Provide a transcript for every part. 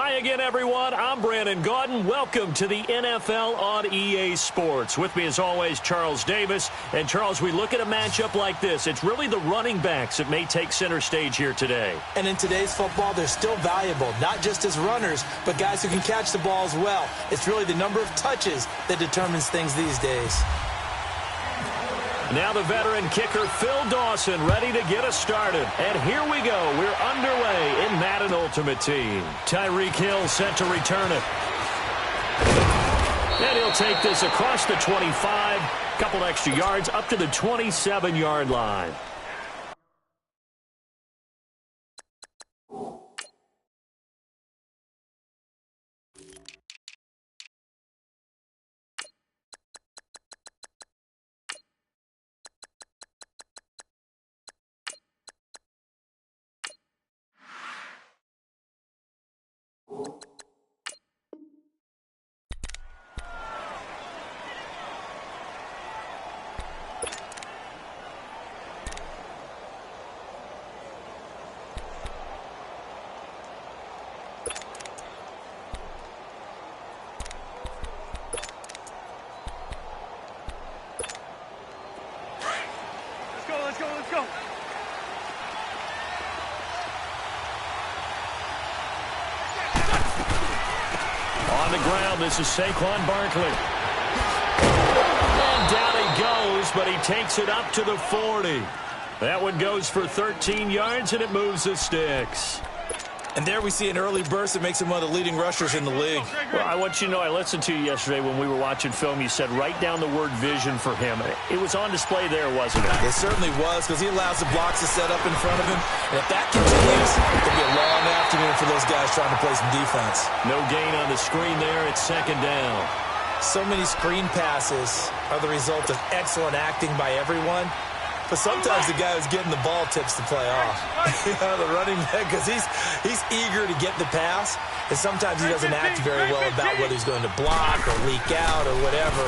Hi again, everyone. I'm Brandon Gaudin. Welcome to the NFL on EA Sports. With me, as always, Charles Davis. And, Charles, we look at a matchup like this. It's really the running backs that may take center stage here today. And in today's football, they're still valuable, not just as runners, but guys who can catch the ball as well. It's really the number of touches that determines things these days. Now the veteran kicker, Phil Dawson, ready to get us started. And here we go. We're underway in Madden Ultimate Team. Tyreek Hill set to return it. And he'll take this across the 25. Couple extra yards up to the 27-yard line. Let's go. On the ground, this is Saquon Barkley. And down he goes, but he takes it up to the 40. That one goes for 13 yards, and it moves the sticks. And there we see an early burst that makes him one of the leading rushers in the league. Well, I want you to know, I listened to you yesterday when we were watching film. You said write down the word vision for him. It was on display there, wasn't it? It certainly was, because he allows the blocks to set up in front of him. And if that continues, it'll be a long afternoon for those guys trying to play some defense. No gain on the screen there. It's second down. So many screen passes are the result of excellent acting by everyone. But sometimes the guy who's getting the ball tips the play off. The running back, because he's eager to get the pass, and sometimes he doesn't act very well about whether he's going to block or leak out or whatever.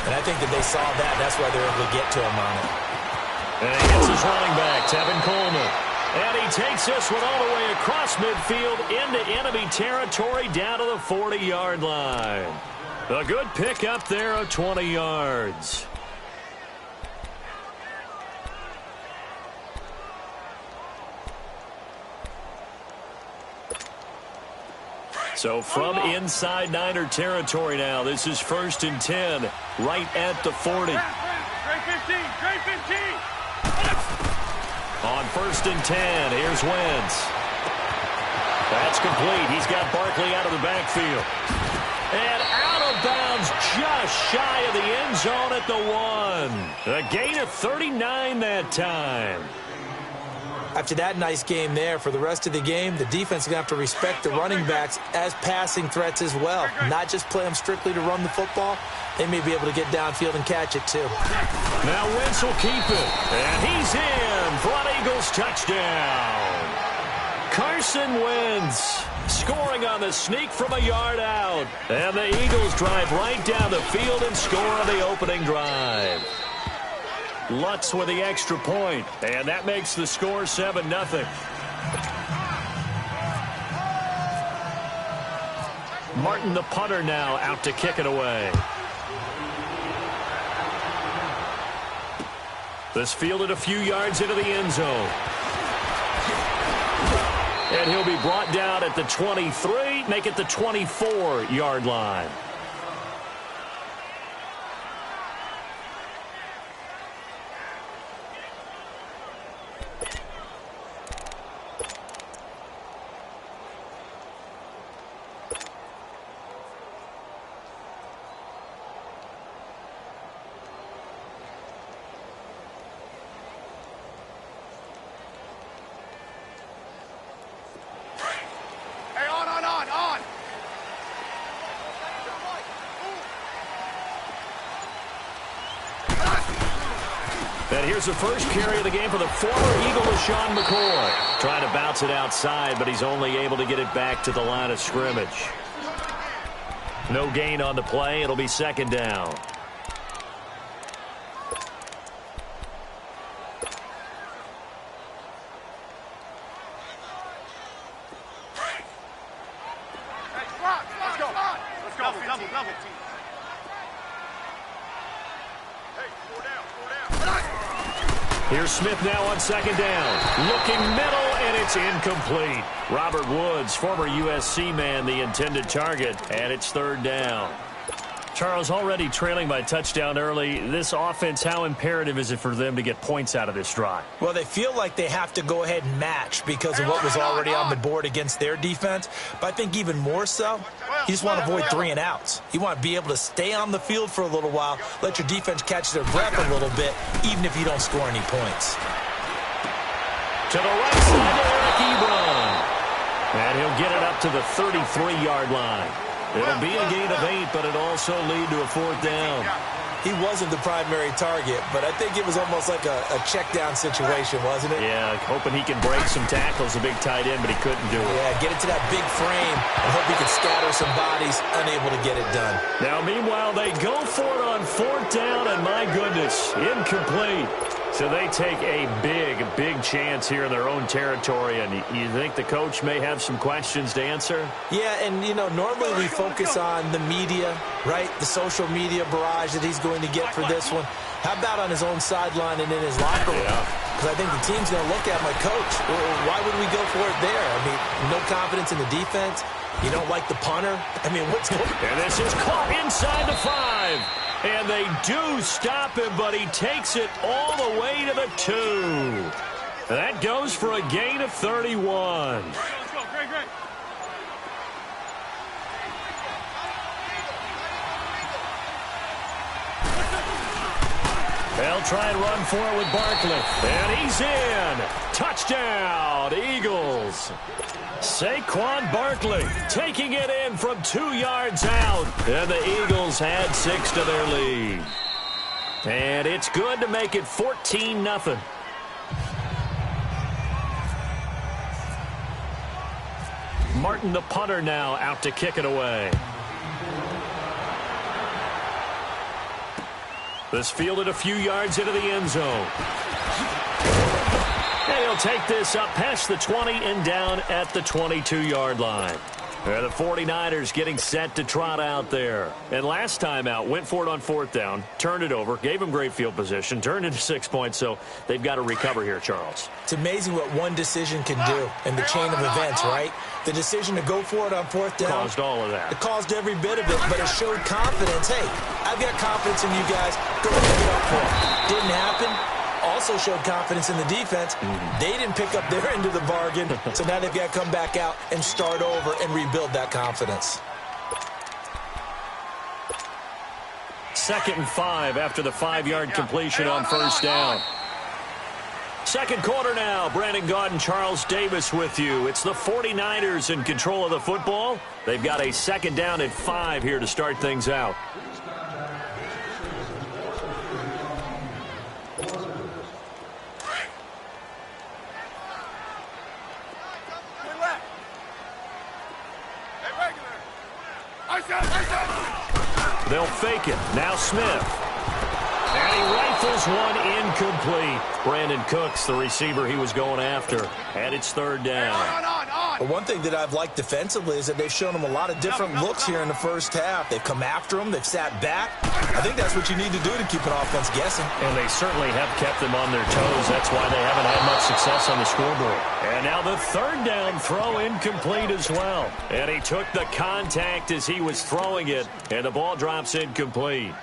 And I think that they saw that, and that's why they're able to get to him on it. And he gets his running back, Tevin Coleman. And he takes this one all the way across midfield into enemy territory down to the 40-yard line. A good pick up there of 20 yards. So from inside Niner territory now, this is 1st and 10, right at the 40. Trey 15. On 1st and 10, here's Wentz. That's complete. He's got Barkley out of the backfield. And out of bounds, just shy of the end zone at the 1. A gain of 39 that time. After that nice game there, for the rest of the game, the defense is going to have to respect the running backs as passing threats as well. Not just play them strictly to run the football. They may be able to get downfield and catch it, too. Now Wentz will keep it. And he's in for an Eagles touchdown. Carson Wentz scoring on the sneak from a yard out. And the Eagles drive right down the field and score on the opening drive. Lutz with the extra point, and that makes the score 7-0. Martin, the punter, now out to kick it away. This fielded a few yards into the end zone. And he'll be brought down at the 23, make it the 24-yard line. And here's the first carry of the game for the former Eagle, LaShawn McCoy. Trying to bounce it outside, but he's only able to get it back to the line of scrimmage. No gain on the play. It'll be second down. Double. Here's Smith now on second down. Looking middle, and it's incomplete. Robert Woods, former USC man, the intended target, and it's third down. Charles, already trailing by touchdown early. This offense, how imperative is it for them to get points out of this drive? Well, they feel like they have to go ahead and match because of what was already on the board against their defense. But I think even more so, you just want to avoid 3 and outs. You want to be able to stay on the field for a little while, let your defense catch their breath a little bit, even if you don't score any points. To the right side to Eric Ebron. And he'll get it up to the 33-yard line. It'll be a gain of 8, but it'll also lead to a fourth down. He wasn't the primary target, but I think it was almost like a check-down situation, wasn't it? Yeah, hoping he can break some tackles, a big tight end, but he couldn't do it. Yeah, get it to that big frame and hope he can scatter some bodies, unable to get it done. Now, meanwhile, they go for it on fourth down, and my goodness, incomplete. So they take a big chance here in their own territory, and you think the coach may have some questions to answer? Yeah, and, you know, normally we focus on the media, right, the social media barrage that he's going to get for this one. How about on his own sideline and in his locker room? Because I think the team's going to look at my coach. Why would we go for it there? I mean, no confidence in the defense. You don't like the punter. I mean, what's going on? And this is caught inside the 5. And they do stop him, but he takes it all the way to the 2. That goes for a gain of 31. Let's go. Great. They'll try and run for it with Barkley. And he's in. Touchdown, Eagles. Saquon Barkley taking it in from 2 yards out. And the Eagles had 6 to their lead. And it's good to make it 14-0. Martin, the punter, now out to kick it away. This fielded a few yards into the end zone. And he'll take this up past the 20 and down at the 22-yard line. The 49ers getting set to trot out there. And last time out, went for it on fourth down, turned it over, gave them great field position, turned into 6 points, so they've got to recover here, Charles. It's amazing what one decision can do in the chain of events, right? The decision to go for it on fourth down. Caused all of that. It caused every bit of it, but it showed confidence. Hey, I've got confidence in you guys. Go pick it up for it. Didn't happen. Also showed confidence in the defense. They didn't pick up their end of the bargain, so now they've got to come back out and start over and rebuild that confidence. 2nd and 5 after the 5-yard completion on first down. Second quarter now. Brandon Gaudin, Charles Davis with you. It's the 49ers in control of the football. They've got a 2nd down at 5 here to start things out. They'll fake it. Now Smith. And he rifles one incomplete. Brandon Cooks, the receiver he was going after. And it's third down. But one thing that I've liked defensively is that they've shown him a lot of different looks here in the first half. They've come after him. They've sat back. I think that's what you need to do to keep an offense guessing. And they certainly have kept them on their toes. That's why they haven't had much success on the scoreboard. And now the third down throw incomplete as well. And he took the contact as he was throwing it. And the ball drops incomplete.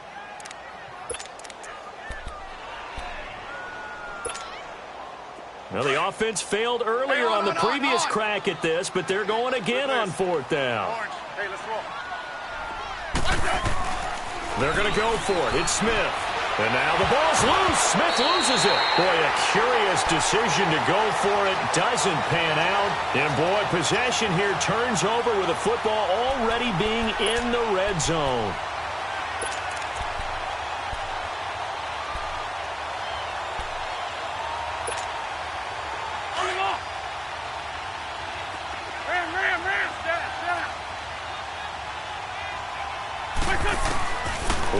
Well, the offense failed earlier on the previous crack at this, but they're going again on fourth down. Hey, let's roll. They're going to go for it. It's Smith. And now the ball's loose. Smith loses it. Boy, a curious decision to go for it. Doesn't pan out. And, boy, possession here turns over with the football already being in the red zone.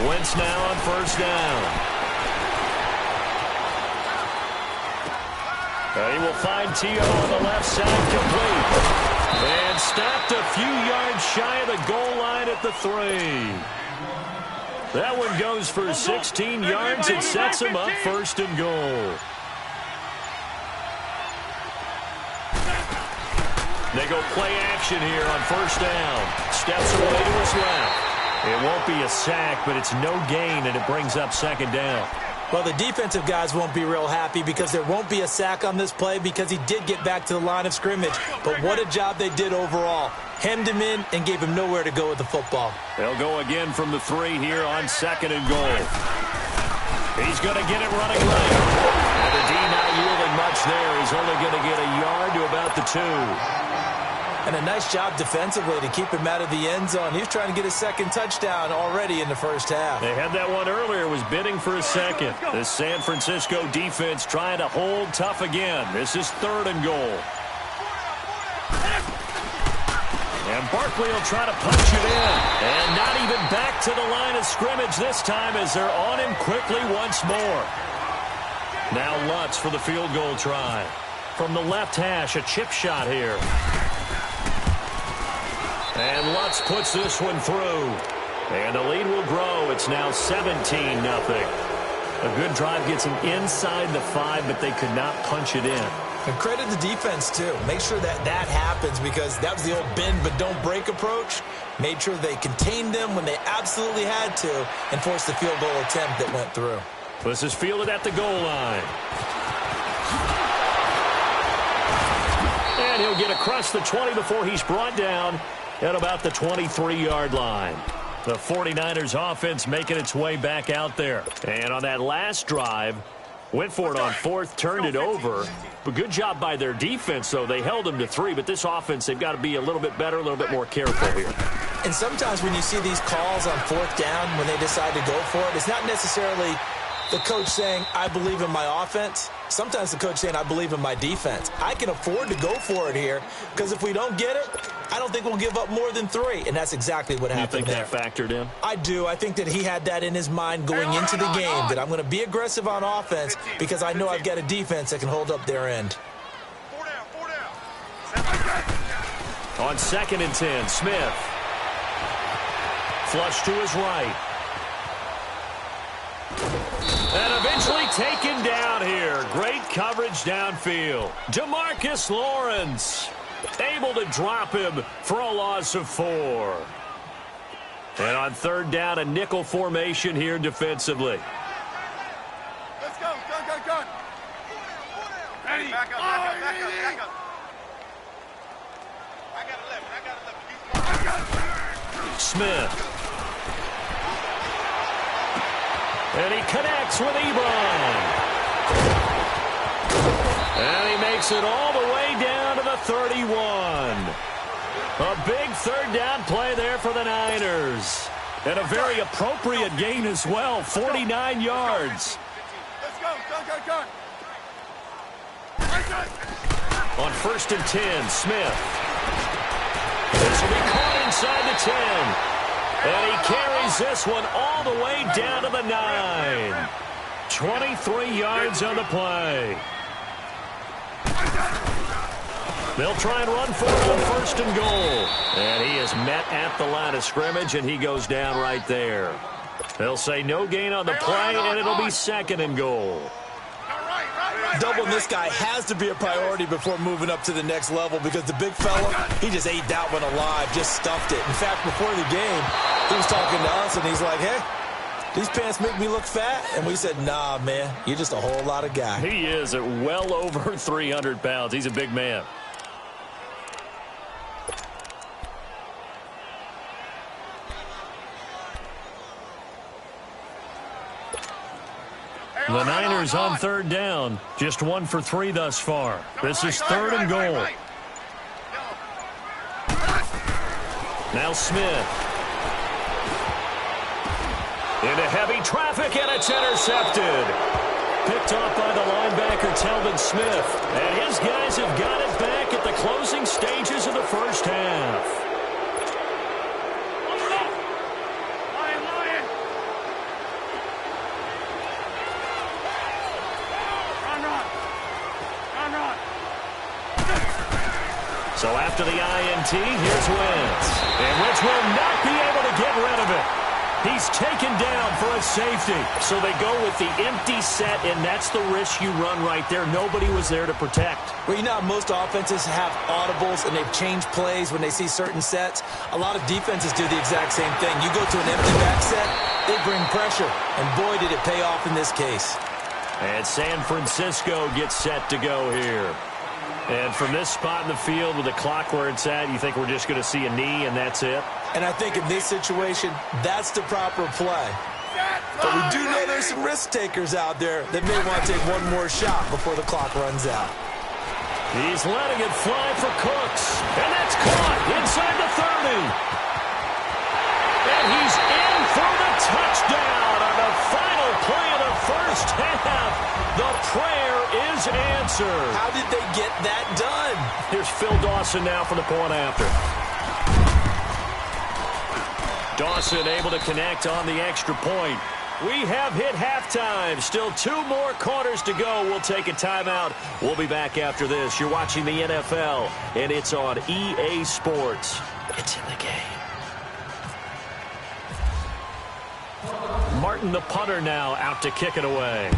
Wentz now on first down. He will find T.O. on the left side complete. And stopped a few yards shy of the goal line at at the 3. That one goes for 16 yards and sets him up 1st and goal. They go play action here on 1st down. Steps away to his left. It won't be a sack, but it's no gain, and it brings up 2nd down. Well, the defensive guys won't be real happy because there won't be a sack on this play because he did get back to the line of scrimmage. But what a job they did overall. Hemmed him in and gave him nowhere to go with the football. They'll go again from the 3 here on 2nd and goal. He's going to get it running right. And the D not yielding much there. He's only going to get a yard to about the 2. And a nice job defensively to keep him out of the end zone. He was trying to get his 2nd touchdown already in the 1st half. They had that one earlier, was bidding for a 2nd. The San Francisco defense trying to hold tough again. This is 3rd and goal. And Barkley will try to punch it in. And not even back to the line of scrimmage this time as they're on him quickly once more. Now Lutz for the field goal try. From the left hash, a chip shot here. And Lutz puts this one through. And the lead will grow. It's now 17-0. A good drive gets them inside the 5, but they could not punch it in. And credit the defense, too. Make sure that happens because that was the old bend but don't break approach. Made sure they contained them when they absolutely had to and forced the field goal attempt that went through. This is fielded at the goal line. And he'll get across the 20 before he's brought down at about the 23-yard line. The 49ers offense making its way back out there. And on that last drive, went for it on 4th, turned it over. But good job by their defense, though. They held them to 3, but this offense, they've got to be a little bit better, a little bit more careful here. And sometimes when you see these calls on 4th down, when they decide to go for it, it's not necessarily the coach saying, I believe in my offense. Sometimes the coach saying, I believe in my defense. I can afford to go for it here because if we don't get it, I don't think we'll give up more than 3. And that's exactly what happened there. You think that factored in? I do. I think that he had that in his mind going into the game, that I'm going to be aggressive on offense because I know I've got a defense that can hold up their end. 4 down. On 2nd and 10, Smith. Flush to his right. And eventually taken down here. Great coverage downfield. DeMarcus Lawrence able to drop him for a loss of 4. And on 3rd down, a nickel formation here defensively. Let's go. Gun. Ready. Back up. I got 11. Smith. And he connects with Ebron. And he makes it all the way down to the 31. A big 3rd down play there for the Niners. And a very appropriate gain as well, 49 yards. Let's go. Gun. On 1st and 10, Smith. This will be caught inside the 10. And he carries this one all the way down to the 9. 23 yards on the play. They'll try and run for it on 1st and goal. And he is met at the line of scrimmage, and he goes down right there. They'll say no gain on the play, and it'll be 2nd and goal. Doubling this guy has to be a priority before moving up to the next level because the big fella, he just ate that one alive, just stuffed it. In fact, before the game, he was talking to us, and he's like, hey, these pants make me look fat? And we said, nah, man, you're just a whole lot of guy. He is at well over 300 pounds. He's a big man. The Niners on 3rd down. Just 1 for 3 thus far. This is 3rd and goal. Now Smith. Into heavy traffic, and it's intercepted. Picked off by the linebacker, Telvin Smith. And his guys have got it back at the closing stages of the 1st half. So after the INT, here's Wentz. And Wentz will not be able to He's taken down for a safety. So they go with the empty set, and that's the risk you run right there. Nobody was there to protect. Well, you know how most offenses have audibles and they've changed plays when they see certain sets? A lot of defenses do the exact same thing. You go to an empty back set, they bring pressure. And boy, did it pay off in this case. And San Francisco gets set to go here. And from this spot in the field with the clock where it's at, you think we're just going to see a knee and that's it? And I think in this situation, that's the proper play. But we do know there's some risk takers out there that may want to take one more shot before the clock runs out. He's letting it fly for Cooks. And that's caught inside the 30. And he's in for the touchdown on the final play of the first half. The prayer is answered. How did they get that done? Here's Phil Dawson now for the point after. Dawson able to connect on the extra point. We have hit halftime. Still 2 more quarters to go. We'll take a timeout. We'll be back after this. You're watching the NFL, and it's on EA Sports. It's in the game. Martin, the punter, now out to kick it away.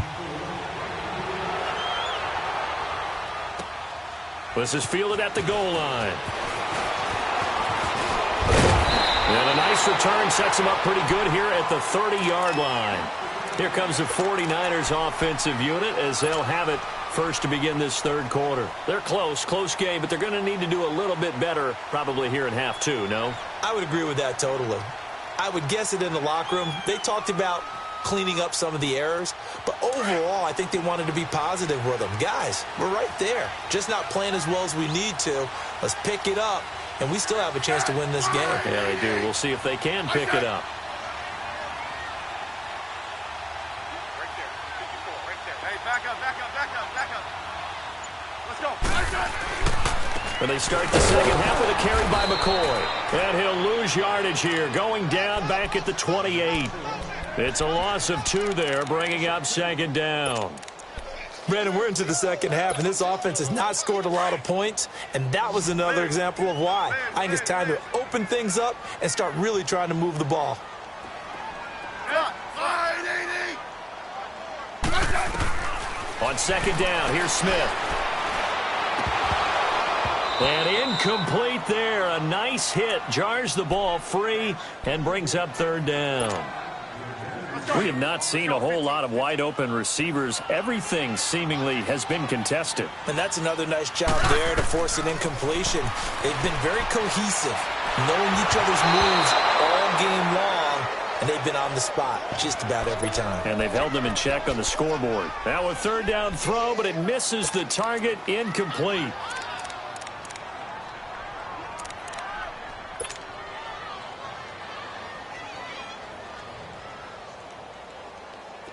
This is fielded at the goal line. And a nice return sets him up pretty good here at the 30-yard line. Here comes the 49ers offensive unit as they'll have it first to begin this third quarter. They're close game, but they're going to need to do a little bit better probably here in half 2, no? I would agree with that totally. I would guess it in the locker room. They talked about cleaning up some of the errors, but overall, I think they wanted to be positive with them. Guys, we're right there. Just not playing as well as we need to. Let's pick it up. And we still have a chance to win this game. Yeah, they do. We'll see if they can pick it up. Right there. 54, right there. Hey, back up. Let's go. And they start the second half with a carry by McCoy. And he'll lose yardage here, going down back at the 28. It's a loss of 2 there, bringing up second down. Brandon, we're into the second half, and this offense has not scored a lot of points, and that was another example of why. I think it's time to open things up and start really trying to move the ball. On second down, here's Smith. And incomplete there. A nice hit. Jars the ball free and brings up third down. We have not seen a whole lot of wide-open receivers. Everything seemingly has been contested. And that's another nice job there to force an incompletion. They've been very cohesive, knowing each other's moves all game long, and they've been on the spot just about every time. And they've held them in check on the scoreboard. Now a third down throw, but it misses the target. Incomplete.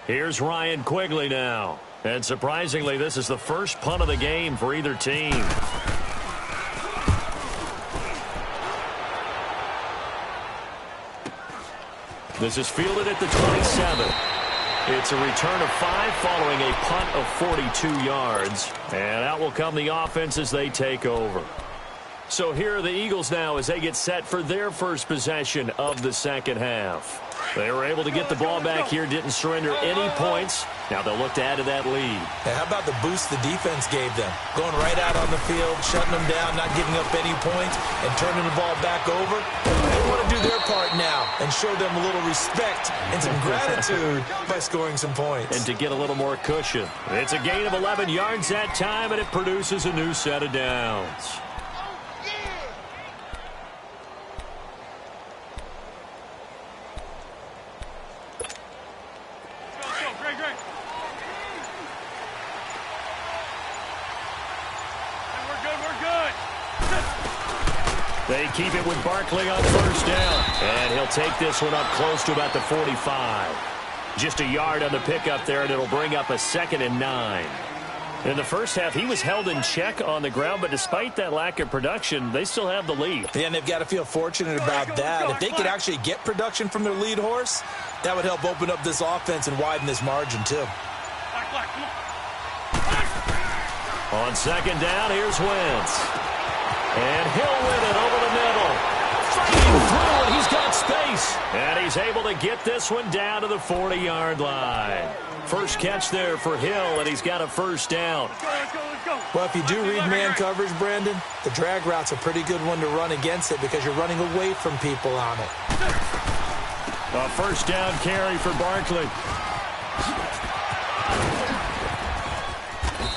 Here's Ryan Quigley now. And surprisingly, this is the first punt of the game for either team. This is fielded at the 27. It's a return of 5 following a punt of 42 yards. And out will come the offense as they take over. So here are the Eagles now as they get set for their first possession of the second half. They were able to get the ball back here, didn't surrender any points. Now they'll look to add to that lead. Hey, how about the boost the defense gave them? Going right out on the field, shutting them down, not giving up any points, and turning the ball back over. They want to do their part now and show them a little respect and some gratitude by scoring some points. And to get a little more cushion. It's a gain of 11 yards that time, and it produces a new set of downs. They keep it with Barkley on first down. And he'll take this one up close to about the 45. Just a yard on the pickup there, and it'll bring up a 2nd and 9. In the first half, he was held in check on the ground, but despite that lack of production, they still have the lead. Yeah, and they've got to feel fortunate about that. If they could actually get production from their lead horse, that would help open up this offense and widen this margin, too. On second down, here's Wentz. And Hill with it over the middle. Fighting through, and he's got space, and he's able to get this one down to the 40-yard line. First catch there for Hill, and he's got a first down. Well, if you do read man coverage, Brandon, the drag route's a pretty good one to run against it because you're running away from people on it. A first down carry for Barkley.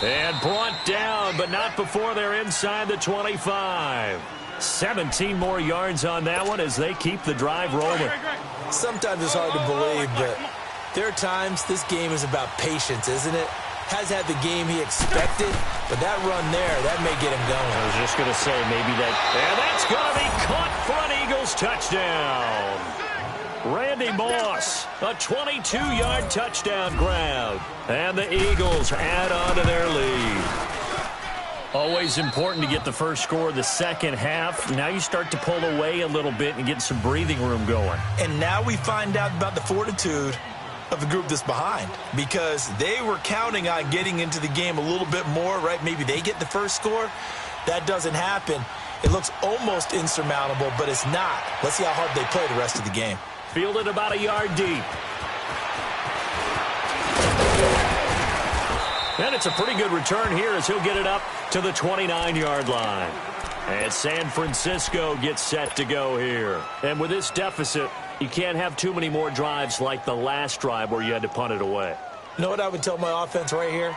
And brought down, but not before they're inside the 25. 17 more yards on that one as they keep the drive rolling. Sometimes it's hard to believe, but there are times this game is about patience, isn't it? Has had the game he expected, but that run there, that may get him going. I was just going to say maybe that. And that's going to be caught for an Eagles touchdown. Randy Moss, a 22-yard touchdown grab. And the Eagles add on to their lead. Always important to get the first score of the second half. Now you start to pull away a little bit and get some breathing room going. And now we find out about the fortitude of the group that's behind, because they were counting on getting into the game a little bit more, right? Maybe they get the first score. That doesn't happen. It looks almost insurmountable, but it's not. Let's see how hard they play the rest of the game. Fielded about a yard deep. And it's a pretty good return here as he'll get it up to the 29-yard line. And San Francisco gets set to go here. And with this deficit, you can't have too many more drives like the last drive where you had to punt it away. You know what I would tell my offense right here?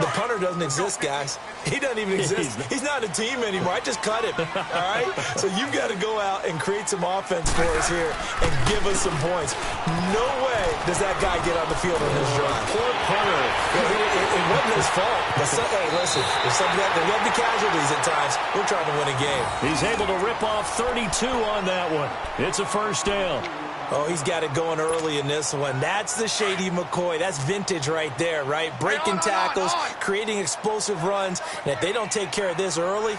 The punter doesn't exist, guys. He doesn't even exist. He's not a team anymore. I just cut him, all right? So you've got to go out and create some offense for us here and give us some points. No way does that guy get on the field on this drive. Poor punter. It wasn't his fault. But hey, listen, there will be casualties at times. We're trying to win a game. He's able to rip off 32 on that one. It's a first down. Oh, he's got it going early in this one. That's the Shady McCoy. That's vintage right there, right? Breaking tackles, creating explosive runs. And if they don't take care of this early,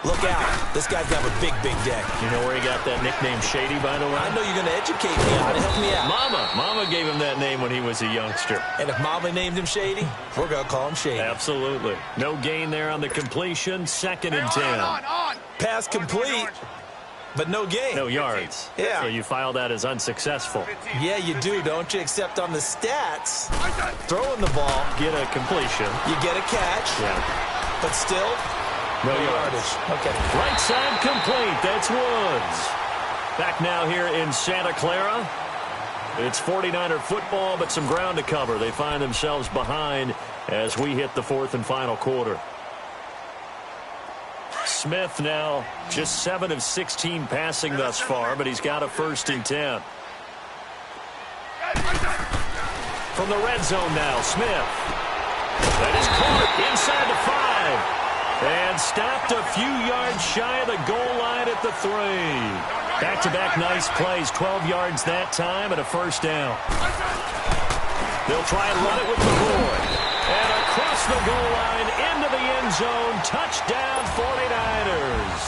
look out. This guy's got a big, big day. You know where he got that nickname Shady, by the way? I know you're going to educate me on it. Help me out. Mama gave him that name when he was a youngster. And if Mama named him Shady, we're going to call him Shady. Absolutely. No gain there on the completion. Second and 10. Pass complete. But no gain. No yards. Yeah. So you file that as unsuccessful. Yeah, you do, don't you? Except on the stats, throwing the ball, get a completion. You get a catch. Yeah. But still, no yardage. Okay. Right side complete. That's Woods. Back now here in Santa Clara. It's 49er football, but some ground to cover. They find themselves behind as we hit the fourth and final quarter. Smith now just 7 of 16 passing thus far, but he's got a first and 10. From the red zone now, Smith. That is caught inside the 5. And stopped a few yards shy of the goal line at the 3. Back-to-back nice plays, 12 yards that time and a first down. They'll try and run it with McCoy. And across the goal line into the end zone, touchdown 49ers.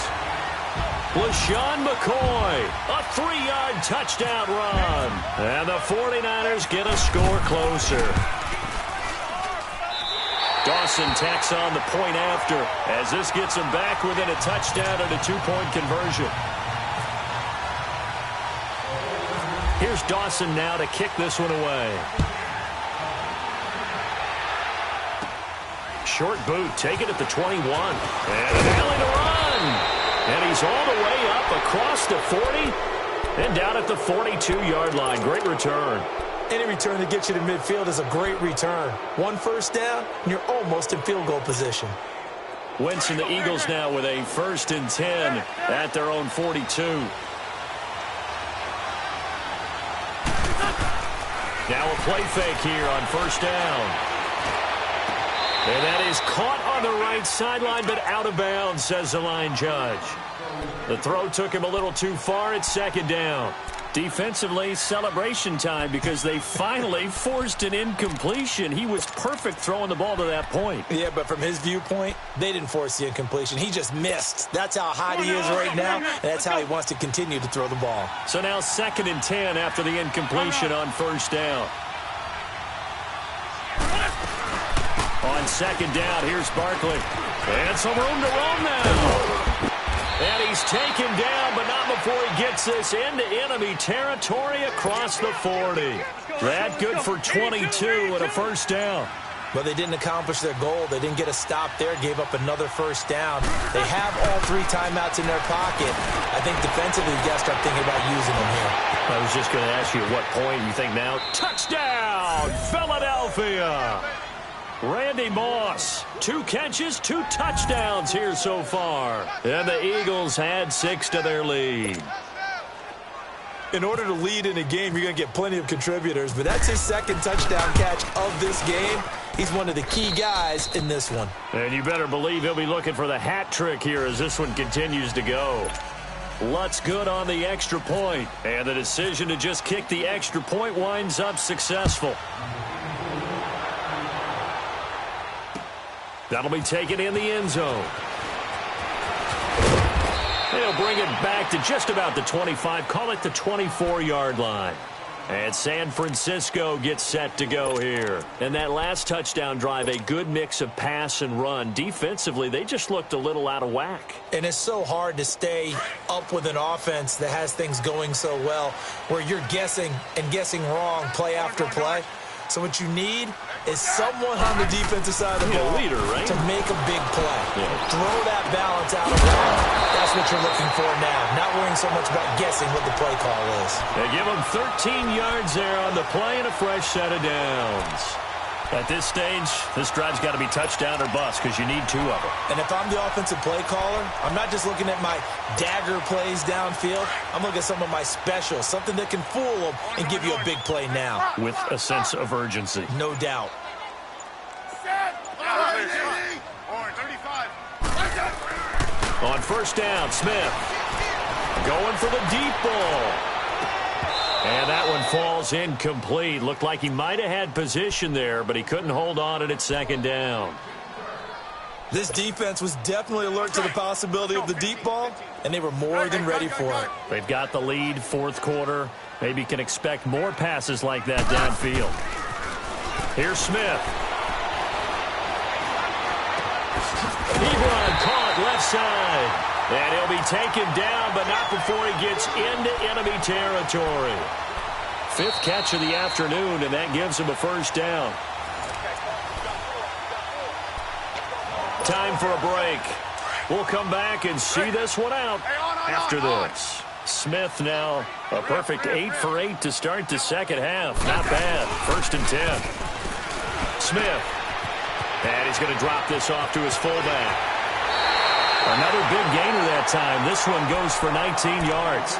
LaShawn McCoy, a 3-yard touchdown run. And the 49ers get a score closer. Dawson tacks on the point after as this gets him back within a touchdown and a 2-point conversion. Here's Dawson now to kick this one away. Short boot, take it at the 21. And an alley to run. And he's all the way up across the 40 and down at the 42-yard line. Great return. Any return that gets you to midfield is a great return. One first down, and you're almost in field goal position. Wentz and the Eagles now with a first and 10 at their own 42. Now a play fake here on first down. And that is caught on the right sideline, but out of bounds, says the line judge. The throw took him a little too far. It's second down. Defensively, celebration time because they finally forced an incompletion. He was perfect throwing the ball to that point. Yeah, but from his viewpoint, they didn't force the incompletion. He just missed. That's how hot he is right now, and that's how he wants to continue to throw the ball. So now second and 10 after the incompletion on first down. On second down, here's Barkley. And some room to roam now. And he's taken down, but not before he gets this into enemy territory across the 40. That good for 22 and a first down. But they didn't accomplish their goal. They didn't get a stop there, gave up another first down. They have all 3 timeouts in their pocket. I think defensively, you got to start thinking about using them here. I was just going to ask you at what point you think now. Touchdown, Philadelphia! Randy Moss, 2 catches, 2 touchdowns here so far. And the Eagles add 6 to their lead. In order to lead in a game, you're going to get plenty of contributors, but that's his 2nd touchdown catch of this game. He's one of the key guys in this one. And you better believe he'll be looking for the hat trick here as this one continues to go. Lutz good on the extra point, and the decision to just kick the extra point winds up successful. That'll be taken in the end zone. They'll bring it back to just about the 25, call it the 24-yard line. And San Francisco gets set to go here. And that last touchdown drive, a good mix of pass and run. Defensively, they just looked a little out of whack. And it's so hard to stay up with an offense that has things going so well, where you're guessing and guessing wrong play after play. So what you need is someone on the defensive side of the ball leader, right? to make a big play. Yeah. Throw that balance out of whack. That's what you're looking for now. Not worrying so much about guessing what the play call is. They give him 13 yards there on the play and a fresh set of downs. At this stage, this drive's got to be touchdown or bust because you need 2 of them. And if I'm the offensive play caller, I'm not just looking at my dagger plays downfield. I'm looking at some of my specials, something that can fool them and give you a big play now. With a sense of urgency. No doubt. On first down, Smith going for the deep ball. And that one falls incomplete. Looked like he might have had position there, but he couldn't hold on at 2nd down. This defense was definitely alert to the possibility of the deep ball, and they were more than ready for it. They've got the lead, 4th quarter. Maybe can expect more passes like that downfield. Here's Smith. Ebron caught left side. And he'll be taken down, but not before he gets into enemy territory. 5th catch of the afternoon, and that gives him a first down. Time for a break. We'll come back and see this one out after this. Smith now a perfect 8 for 8 to start the 2nd half. Not bad. 1st and 10. Smith. And he's going to drop this off to his fullback. Another big gainer that time. This one goes for 19 yards.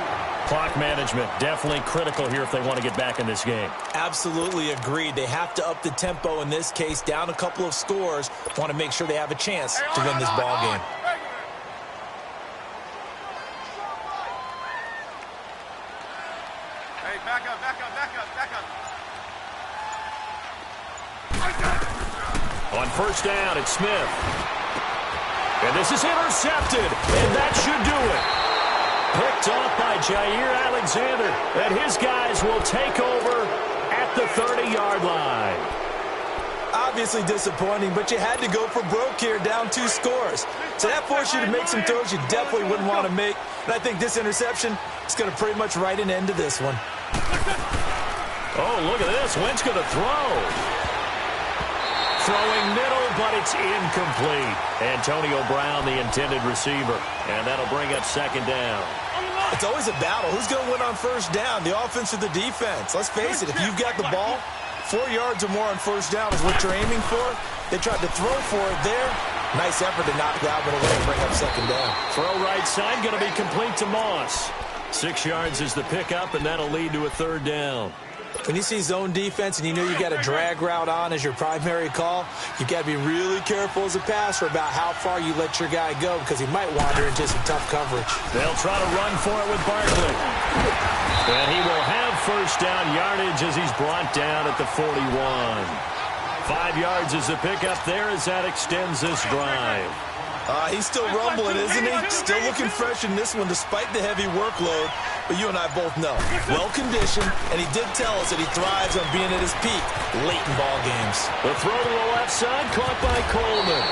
Clock management definitely critical here if they want to get back in this game. Absolutely agreed. They have to up the tempo in this case, down a couple of scores. Want to make sure they have a chance to win this ball game. Hey, back up, back up, back up, back up. On first down, it's Smith. And this is intercepted, and that should do it. Picked off by Jair Alexander, and his guys will take over at the 30-yard line. Obviously disappointing, but you had to go for broke here, down 2 scores. So that forced you to make some throws you definitely wouldn't want to make. And I think this interception is going to pretty much write an end to this one. Oh, look at this. Wentz going to throw. Throwing middle, but it's incomplete. Antonio Brown, the intended receiver. And that'll bring up 2nd down. It's always a battle. Who's going to win on first down, the offense or the defense? Let's face it, if you've got the ball, 4 yards or more on first down is what you're aiming for. They tried to throw for it there. Nice effort to knock that one away and bring up 2nd down. Throw right side, going to be complete to Moss. 6 yards is the pickup, and that'll lead to a 3rd down. When you see zone defense and you know you got a drag route on as your primary call, you got to be really careful as a passer about how far you let your guy go because he might wander into some tough coverage. They'll try to run for it with Barkley. And he will have first down yardage as he's brought down at the 41. 5 yards is the pickup there as that extends this drive. He's still rumbling, isn't he? Still looking fresh in this one despite the heavy workload. But you and I both know, well-conditioned, and he did tell us that he thrives on being at his peak late in ball games. The throw to the left side, caught by Coleman.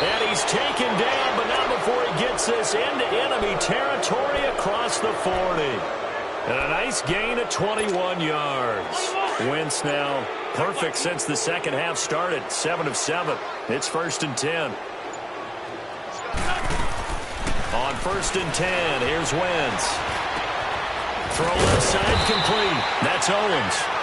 And he's taken down, but not before he gets this into enemy territory across the 40. And a nice gain of 21 yards. Wentz now perfect since the second half started, 7 of 7. It's 1st and 10. On 1st and 10, here's Wentz. Throw left side complete. That's Owens.